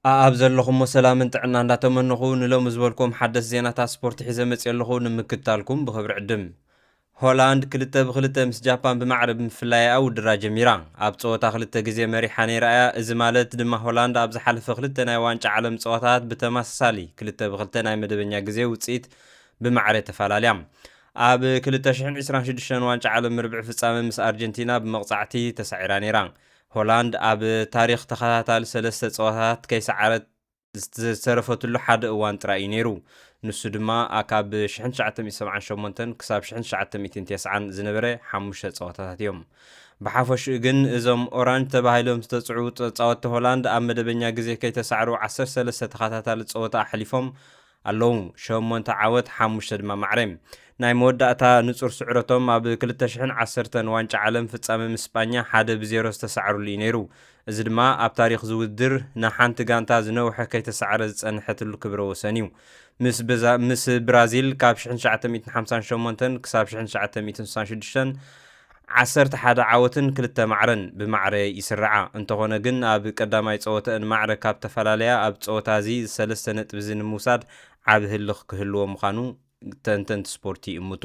ኣብ ዘለኹም ሰላምን ጥዕና እንዳተመንኹ ንሎም ዝበልኩም ሓደስ ዜናታት ስፖርት ሒዘ መፅእ ኣለኹ ንምክትታልኩም ብክብሪ ዕድም ሆላንድ 2-2 ምስ ጃፓን ብማዕረ ብምፍላይኣ ውድድራ ጀሚራ ኣብ ፀወታ 2 ግዜ መሪሓ ነይራ እያ እዚ ማለት ድማ ሆላንድ ኣብ ዝሓለፈ 2 ናይ ዋንጫ ዓለም ፀወታታት ብተመሳሳሊ 2-2 ናይ መደበኛ ግዜ ውፅኢት ብማዕረ ተፈላለያ ኣብ 2026 ዋንጫ ዓለም ርብዒ ፍጻመ ምስ ኣርጀንቲና ብመቕፃዕቲ ተሳዒራ ነይራ ሆላንድ ኣብ ታሪክ ተኸታታሊ 3 ፀወታታት ከይሰዓረት ዝተረፈትሉ ሓደ እዋን ጥራይ እዩ ነይሩ ንሱ ድማ ካብ 1978 ክሳብ 1990 ዝነበረ 5 ፀወታታት እዮም ብሓፈሽኡ ግን እዞም ኦራንጅ ተባሂሎም ዝተፅውዑ ተፃወትቲ ሆላንድ ኣብ መደበኛ ግዜ ከይተሳዕሩ 13 ተኸታታሊ ፀወታ ኣሕሊፎም ኣለዉ 8 ዓወት 5 ድማ ማዕረ ናይ መወዳእታ ንጹር ስዕረቶም ኣብ 2010 ዋንጫ ዓለም ፍጻመ ምስ እስፓኛ 1-0 ዝተሳዕሩሉ እዩ ነይሩ እዚ ድማ ኣብ ታሪክ ዝውድር ንሓንቲ ጋንታ ዝነውሐ ከይተሳዕረ ዝጸንሐትሉ ክብረ ወሰን እዩ ምስ ብራዚል ካብ 1958 ክሳብ 1966 11 ዓወትን 2 ማዕረን ብማዕረ ይስርዓ እንተኾነ ግን ኣብ ቀዳማይ ፀወተአን ማዕረ ካብ ተፈላለያ ኣብ ፀወታ እዚ 3 ነጥቢ ንምውሳድ ዓብ ህልኽ ክህልዎ ምዃኑ ተንተንቲ ስፖርቲ ይእምቱ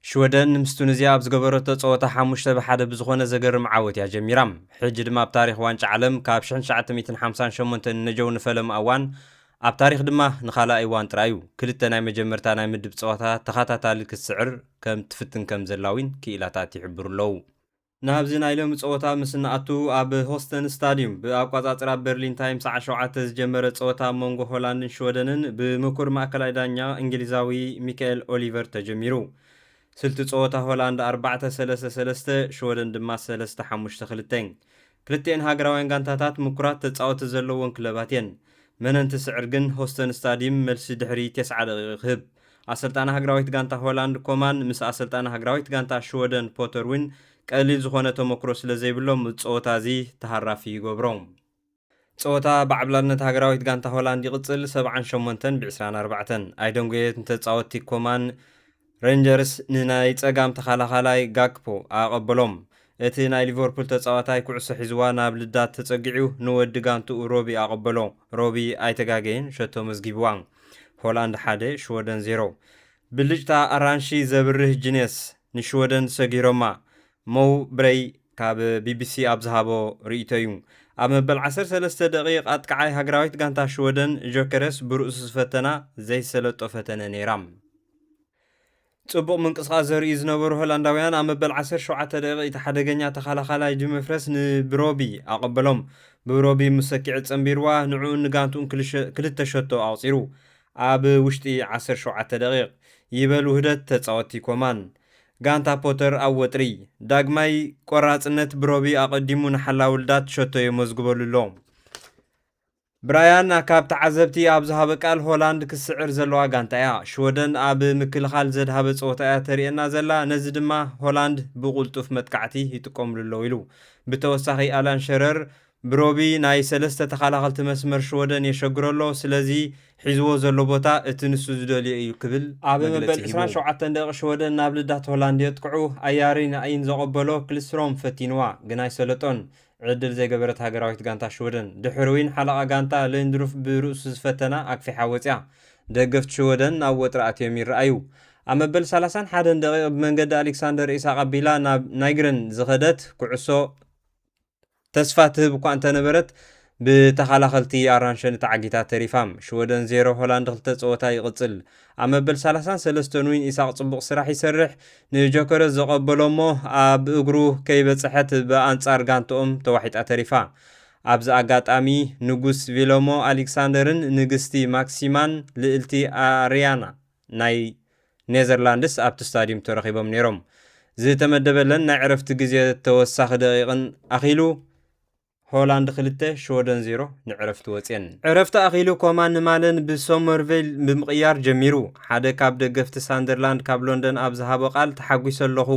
ሽወደን ምስ ቱኒዝያ ኣብ ዝገበረቶ ፀወታ 5-1 ብዝኾነ ዘገርም ዓወት እያ ጀሚራ ሕጂ ድማ ኣብ ታሪክ ዋንጫ ዓለም ካብ 1958 ነጀው ንፈለሙ እዋን ኣብ ታሪክ ድማ ንኻልኣይ እዋን ጥራይ እዩ ክልተ ናይ መጀመርታ ናይ ምድብ ፀወታ ተኸታታሊ ክትስዕር ከም ትፍትን ከም ዘላዊን ክኢላታት ይሕብሩ ኣለዉ ናብዚ ናይ ሎሚ ፀወታ ምስ ንኣቱ ኣብ ሆስተን ስታዲየም ብኣቋፃፅራ በርሊን ታይም ሰዓት 7 ዝጀመረ ፀወታ መንጎ ሆላንድን ሽወደንን ብምኩር ማእከላይ ዳኛ እንግሊዛዊ ሚካኤል ኦሊቨር ተጀሚሩ ስልቲ ፀወታ ሆላንድ 4-3-3 ሽወደን ድማ 3-5-2 ክልቲአን ሃገራውያን ጋንታታት ምኩራት ተፃወቲ ዘለዎን ክለባት እየን መንንቲ ስዕር ግን ሆስተን ስታዲየም መልሲ ድሕሪ 9 ደቂቕ ክህብ ኣሰልጣና ሃገራዊት ጋንታ ሆላንድ ኮማን ምስ ኣሰልጣና ሃገራዊት ጋንታ ሽወደን ፖተር ዊን ቀሊል ዝኾነ ተመክሮ ስለ ዘይብሎም ፀወታ እዚ ተሃራፊ ይገብሮም ፀወታ ብዓብላልነት ሃገራዊት ጋንታ ሆላንድ ይቕፅል 78-24 ኣይደንጎየት ተፃወቲ ኮማን ሬንጀርስ ንናይ ፀጋም ተኸላኻላይ ጋክፖ ኣቐበሎም እቲ ናይ ሊቨርፑል ተፃዋታይ ኩዕሶ ሒዝዋ ናብ ልዳት ተፀጊዑ ንወዲ ጋንትኡ ሮቢ ኣቐበሎ ሮቢ ኣይተጋገየን ሸቶ መዝጊብዋ ሆላንድ 1 ሽወደን 0 ብልጭታ ኣራንሺ ዘብርህ ጂኔስ ንሽወደን ሰጊሮማ ሞው ብሬይ ካብ ቢቢሲ ኣብ ዝሃቦ ርእይቶ እዩ ኣብ መበል 13 ደቂቕ ኣጥቃዓይ ሃገራዊት ጋንታ ሽወደን ጆከረስ ብርእሱ ዝፈተና ዘይሰለጦ ፈተነ ነይራ ጽቡቕ ምንቅስቓስ ዘርእዩ ዝነበሩ ሆላንዳውያን ኣብ መበል 17 ደቂቕ እቲ ሓደገኛ ተኸላኻላይ ድመፍረስ ንብሮቢ ኣቐበሎም ብሮቢ ሙሰኪዕ ጸንቢርዋ ንዕኡ ንጋንቱን ክልተ ሸቶ ኣውፂሩ ኣብ ውሽጢ 17 ደቂቕ ይበል ውህደት ተፃወቲ ኮማን ጋንታ ፖተር ኣብ ወጥሪ ዳግማይ ቆራጽነት ብሮቢ ኣቐዲሙ ንሓላዊ ውልዳት ሸቶ የመዝግበሉ ኣሎ ብራያን ካብ ተዓዘብቲ ኣብ ዝሃበ ቃል ሆላንድ ክስዕር ዘለዋ ጋንታ እያ ሽወደን ኣብ ምክልኻል ዘድሃበ ፀወታ እያ ተርእየና ዘላ ነዚ ድማ ሆላንድ ብቁልጡፍ መጥቃዕቲ ይጥቀምሉ ኣለዉ ኢሉ ብተወሳኺ ኣላን ሸረር ብሮቢ ናይ 3 ተኸላኸልቲ መስመር ሽወደን የሸግረሎ ስለዚ ሒዝዎ ዘሎ ቦታ እቲ ንሱ ዝደልዮ እዩ ክብል ኣብ መበል 27 ደቂቕ ሽወደን ናብ ልዳት ሆላንድ የጥቅዑ ኣያሪ ንኣይን ዘቐበሎ ክልስትሮም ፈቲንዋ ግን ኣይሰለጦን ዕድል ዘይገበረት ሃገራዊት ጋንታ ሽወደን ድሕሪውን ሓለቓ ጋንታ ሌንድሩፍ ብርእሱ ዝፈተና ኣክፊሓ ወፅያ ደገፍቲ ሽወደን ናብ ወጥሪ ኣትዮም ይረኣዩ ኣብ መበል 31 ደቂቕ ብመንገዲ ኣሌክሳንደር ኢሳቅ ኣቢላ ናብ ናይግረን ዝኸደት ኩዕሶ ተስፋ ትህብ እኳ እንተነበረት ብተኸላኸልቲ ኣራንሸን ተዓጊታት ተሪፋም ሽወደን 0 ሆላንድ 2 ፀወታ ይቕፅል ኣብ መበል 33 ውን ኢሳቅ ጽቡቕ ስራሕ ይሰርሕ ንጆከረስ ዘቐበሎሞ ኣብ እግሩ ከይበፅሐት ብኣንጻር ጋንትኦም ተዋሒጣ ተሪፋ ኣብዚ ኣጋጣሚ ንጉስ ቪሎሞ ኣሌክሳንደርን ንግስቲ ማክሲማን ልዕልቲ ኣርያና ናይ ኔዘርላንድስ ኣብቲ ስታዲየም ተረኺቦም ነይሮም ዝተመደበለን ናይ ዕረፍቲ ግዜ ተወሳኺ ደቂቕን ኣኺሉ ሆላንድ 2 ሽወደን 0 ንዕረፍቲ ወፅየን ዕረፍቲ ኣኺሉ ኮማን ንማለን ብሶመርቬል ብምቕያር ጀሚሩ ሓደ ካብ ደገፍቲ ሳንደርላንድ ካብ ሎንደን ኣብ ዝሃቦ ቃል ተሓጒሰ ኣለኹ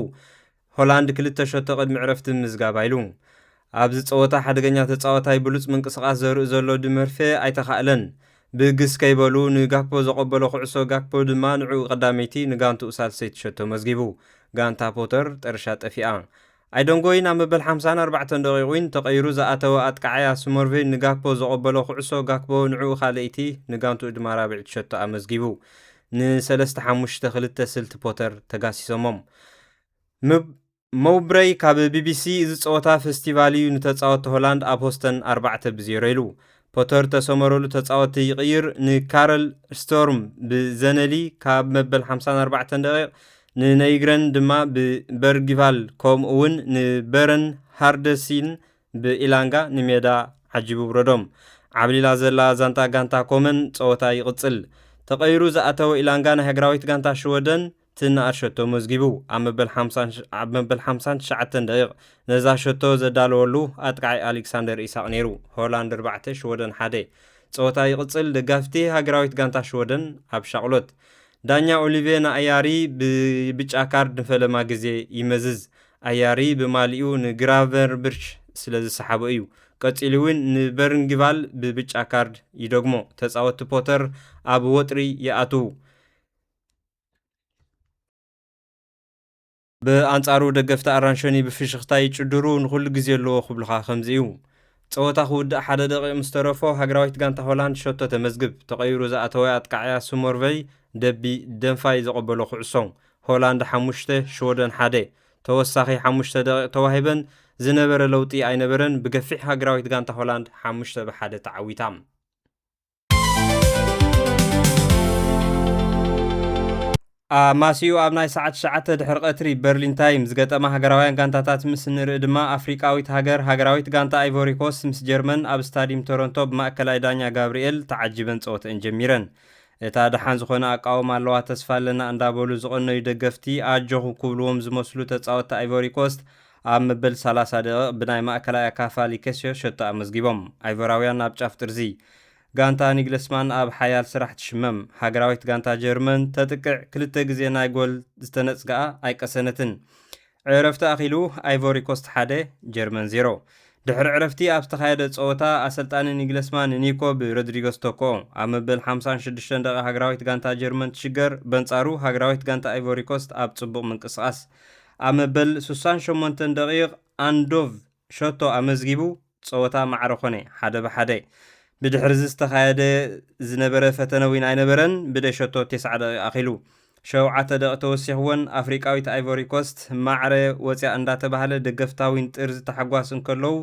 ሆላንድ 2 ሸቶ ቅድሚ ዕረፍቲ ምዝጋባ ኢሉ ኣብዚ ፀወታ ሓደገኛ ተፃወታይ ብሉፅ ምንቅስቓስ ዘርእዩ ዘሎ ድመርፌ ኣይተኻእለን ብግስ ከይበሉ ንጋክፖ ዘቐበሎ ኩዕሶ ጋክፖ ድማ ንዕኡ ቀዳመይቲ ንጋንትኡ ሳልሰይቲ ሸቶ መዝጊቡ ጋንታ ፖተር ጠርሻ ጠፊኣ ኣይደንጎይን ኣብ መበል 54 ደቂቑን ተቐይሩ ዝኣተወ ኣጥቃዓያ ሶመርቬይ ንጋክፖ ዘቐበሎ ኩዕሶ ጋክፖ ንዕኡ ካልእቲ ንጋንትኡ ድማ ራብዒት ሸቶ ኣመዝጊቡ ን3-5 2 ስልቲ ፖተር ተጋሲሶሞም መውብረይ ካብ ቢቢሲ እዚ ፀወታ ፌስቲቫል እዩ ንተፃወቲ ሆላንድ ኣብ ሆስተን 4-0 ኢሉ ፖተር ተሰመረሉ ተፃወቲ ይቕይር ንካረል ስቶርም ብዘነሊ ካብ መበል 54 ደቂቕ ንነይግረን ድማ ብበርጊቫል ከምኡ እውን ንበረን ሃርደሲን ብኢላንጋ ንሜዳ ዓጂቡ ብረዶም ዓብሊላ ዘላ ዛንታ ጋንታ ኮመን ፀወታ ይቕፅል ተቐይሩ ዝኣተወ ኢላንጋ ናይ ሃገራዊት ጋንታ ሽወደን ትናኣር ሸቶ መዝጊቡ ኣብ መበል 59 ደቂቕ ነዛ ሸቶ ዘዳለወሉ ኣጥቃዓይ ኣሌክሳንደር ኢሳቅ ነይሩ ሆላንድ 4 ሽወደን 1 ፀወታ ይቕፅል ደጋፍቲ ሃገራዊት ጋንታ ሽወደን ኣብ ሻቅሎት ዳኛ ኦሊቬና ኣያሪ ብብጫ ካርድ ንፈለማ ግዜ ይመዝዝ ኣያሪ ብማሊኡ ንግራቨር ብርች ስለ ዝሰሓቦ እዩ ቀፂሉ እውን ንበርንጊቫል ብብጫ ካርድ ይደግሞ ተፃወቲ ፖተር ኣብ ወጥሪ ይኣትው ብኣንጻሩ ደገፍቲ ኣራንሸኒ ብፍሽኽታ ይጭድሩ ንኩሉ ግዜ ኣለዎ ክብልኻ ከምዚ እዩ ፀወታ ክውዳእ 1 ደቂቕ ምስ ተረፎ ሃገራዊት ጋንታ ሆላንድ ሸቶ ተመዝግብ ተቐይሩ ዝኣተወ ኣጥቃዓያ ሶመርቬይ ደቢ ደንፋይ ዘቐበሎ ኩዕሶ ሆላንድ 5 ሽወደን 1 ተወሳኺ 5 ደቂቕ ተዋሂበን ዝነበረ ለውጢ ኣይነበረን ብገፊሕ ሃገራዊት ጋንታ ሆላንድ 5-1 ተዓዊታ ማሲኡ ኣብ ናይ ሰዓት 9 ድሕሪ ቀትሪ በርሊን ታይም ዝገጠማ ሃገራውያን ጋንታታት ምስ ንርኢ ድማ ኣፍሪቃዊት ሃገራዊት ጋንታ ኣይቮሪ ኮስት ምስ ጀርመን ኣብ ስታዲየም ቶሮንቶ ብማእከላይ ዳኛ ጋብርኤል ተዓጂበን ፀወተን ጀሚረን እታ ደሓን ዝኾነ ኣቃወም ኣለዋ ተስፋ ኣለና እንዳበሉ ዝቐነዩ ደገፍቲ ኣጆኹ ክብልዎም ዝመስሉ ተፃወቲ ኣይቮሪ ኮስት ኣብ መበል 30 ደቂቕ ብናይ ማእከላይ ኣካፋሊ ከስዮ ሸቶ ኣመዝጊቦም ኣይቮራውያን ኣብ ጫፍ ጥርዚ ጋንታ ኒግለስማን ኣብ ሓያል ስራሕ ትሽመም ሃገራዊት ጋንታ ጀርመን ተጥቅዕ 2 ግዜ ናይ ጎል ዝተነፅግኣ ኣይቀሰነትን ዕረፍቲ ኣኺሉ ኣይቮሪ ኮስት 1 ጀርመን 0 ድሕሪ ዕረፍቲ ኣብ ዝተኻየደ ፀወታ ኣሰልጣኒ ኒግለስማን ኒኮ ብሮድሪጎስ ቶኮ ኣብ መበል 56 ደቂቕ ሃገራዊት ጋንታ ጀርመን ትሽገር በንጻሩ ሃገራዊት ጋንታ ኣይቮሪ ኮስት ኣብ ጽቡቕ ምንቅስቓስ ኣብ መበል 68 ደቂቕ ኣንዶቭ ሸቶ ኣመዝጊቡ ፀወታ ማዕረ ኮነ 1-1 ብድሕሪ ዝተኻየደ ዝነበረ ፈተነ ዊን ኣይነበረን ብደይ ሸቶ 9 ደቂቕ ኣኺሉ 7 ደቂቕ ተወሲኽዎን ኣፍሪቃዊት ኣይቮሪ ኮስት ማዕረ ወፅያ እንዳተባሃለ ደገፍታዊን ጥርዚ ተሓጓስ እንከለዉ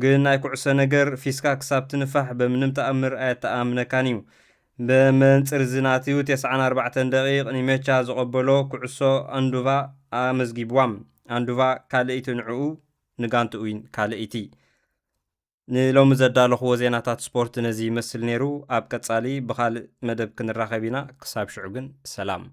ግን ናይ ኩዕሶ ነገር ፊስካ ክሳብ ትንፋሕ በምንም ተኣምር ኣየተኣምነካን እዩ በመንፅር ዝናትዩ 94 ደቂቕ ንሜቻ ዘቐበሎ ኩዕሶ ኣንዱቫ ኣመዝጊብዋም ኣንዱቫ ካልእቲ ንዕኡ ንጋንቱ ዊን ካልእቲ ንሎሚ ዘዳለኽዎ ዜናታት ስፖርት ነዚ ይመስል ነይሩ ኣብ ቀጻሊ ብኻልእ መደብ ክንራኸብ ኢና ክሳብ ሽዑ ግን ሰላም